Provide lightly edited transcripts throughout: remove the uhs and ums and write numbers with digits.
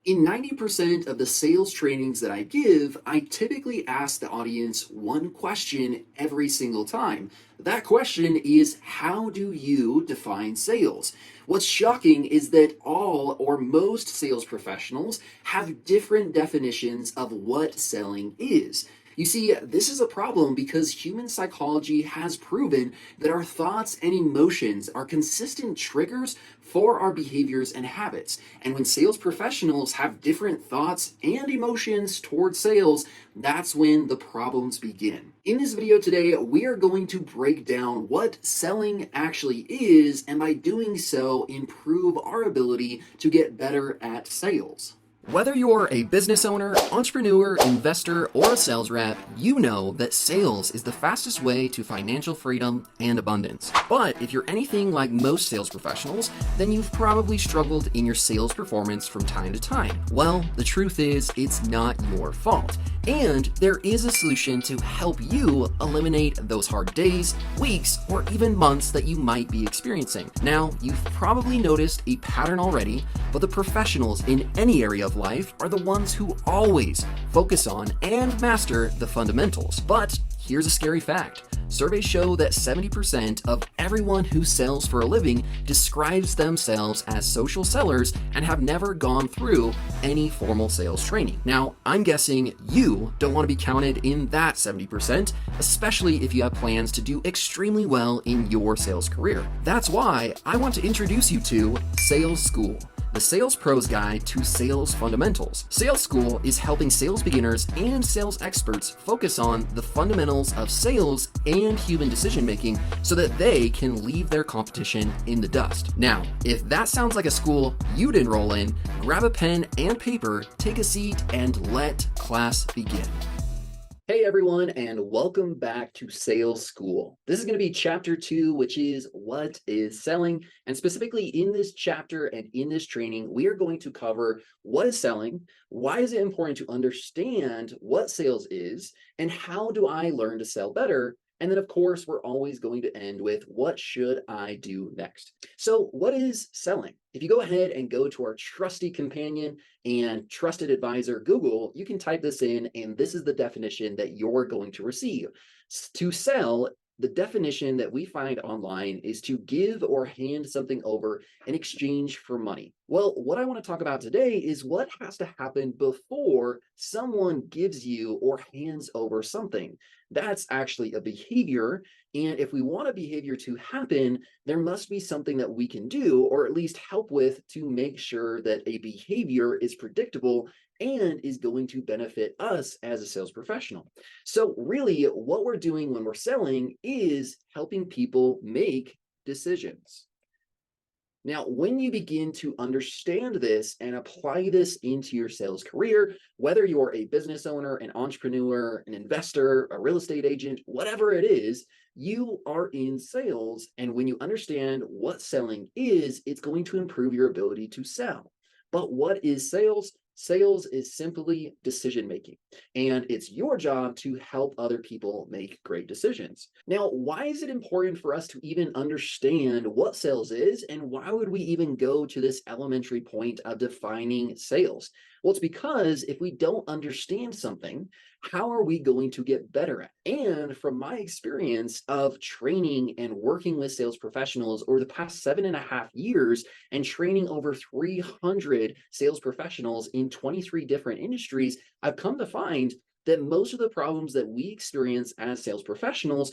In 90% of the sales trainings that I give, I typically ask the audience one question every single time. That question is, how do you define sales? What's shocking is that all or most sales professionals have different definitions of what selling is. You see, this is a problem because human psychology has proven that our thoughts and emotions are consistent triggers for our behaviors and habits. And when sales professionals have different thoughts and emotions towards sales, that's when the problems begin. In this video today, we are going to break down what selling actually is, and by doing so, improve our ability to get better at sales. Whether you're a business owner, entrepreneur, investor, or a sales rep, you know that sales is the fastest way to financial freedom and abundance. But if you're anything like most sales professionals, then you've probably struggled in your sales performance from time to time. Well, the truth is, it's not your fault. And there is a solution to help you eliminate those hard days, weeks, or even months that you might be experiencing. Now, you've probably noticed a pattern already, but the professionals in any area of life are the ones who always focus on and master the fundamentals. But here's a scary fact. Surveys show that 70% of everyone who sells for a living describes themselves as social sellers and have never gone through any formal sales training. Now, I'm guessing you don't want to be counted in that 70%, especially if you have plans to do extremely well in your sales career. That's why I want to introduce you to Sales School, the Sales Pros Guide to Sales Fundamentals. Sales School is helping sales beginners and sales experts focus on the fundamentals of sales and human decision making so that they can leave their competition in the dust. Now, if that sounds like a school you'd enroll in, grab a pen and paper, take a seat, and let class begin. Hey everyone, and welcome back to Sales School. This is going to be chapter 2, which is what is selling. And specifically in this chapter and in this training, we are going to cover what is selling, why is it important to understand what sales is, and how do I learn to sell better? And then, of course, we're always going to end with what should I do next? So what is selling? If you go ahead and go to our trusty companion and trusted advisor, Google, you can type this in, and this is the definition that you're going to receive. To sell, the definition that we find online is to give or hand something over in exchange for money. Well, what I want to talk about today is what has to happen before someone gives you or hands over something. That's actually a behavior. And if we want a behavior to happen, there must be something that we can do, or at least help with, to make sure that a behavior is predictable and is going to benefit us as a sales professional. So really, what we're doing when we're selling is helping people make decisions. Now, when you begin to understand this and apply this into your sales career, whether you're a business owner, an entrepreneur, an investor, a real estate agent, whatever it is, you are in sales. And when you understand what selling is, it's going to improve your ability to sell. But what is sales? Sales is simply decision making, and it's your job to help other people make great decisions. Now, why is it important for us to even understand what sales is, and why would we even go to this elementary point of defining sales? Well, it's because if we don't understand something, how are we going to get better at it? And from my experience of training and working with sales professionals over the past 7.5 years and training over 300 sales professionals in 23 different industries, I've come to find that most of the problems that we experience as sales professionals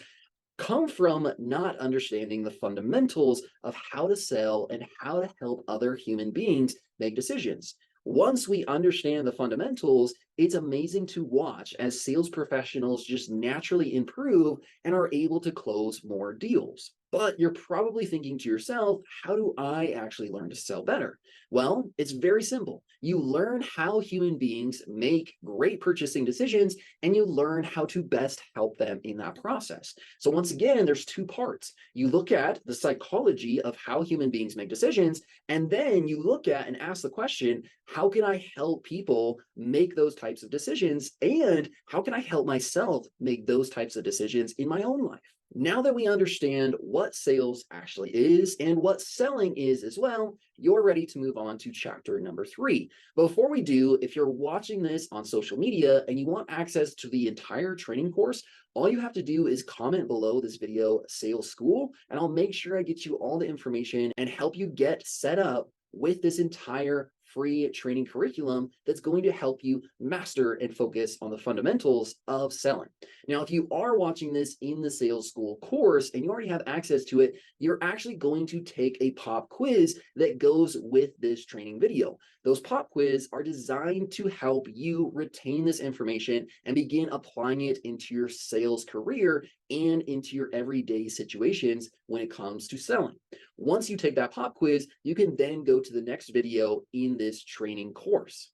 come from not understanding the fundamentals of how to sell and how to help other human beings make decisions. Once we understand the fundamentals, it's amazing to watch as sales professionals just naturally improve and are able to close more deals. But you're probably thinking to yourself, how do I actually learn to sell better? Well, it's very simple. You learn how human beings make great purchasing decisions, and you learn how to best help them in that process. So once again, there's two parts. You look at the psychology of how human beings make decisions, and then you look at and ask the question, how can I help people make those types of decisions? And how can I help myself make those types of decisions in my own life? Now that we understand what sales actually is and what selling is as well, you're ready to move on to chapter number 3. Before we do, if you're watching this on social media and you want access to the entire training course, all you have to do is comment below this video, Sales School, and I'll make sure I get you all the information and help you get set up with this entire free training curriculum that's going to help you master and focus on the fundamentals of selling. Now, if you are watching this in the Sales School course and you already have access to it, you're actually going to take a pop quiz that goes with this training video. Those pop quiz are designed to help you retain this information and begin applying it into your sales career and into your everyday situations when it comes to selling. Once you take that pop quiz, you can then go to the next video in this training course.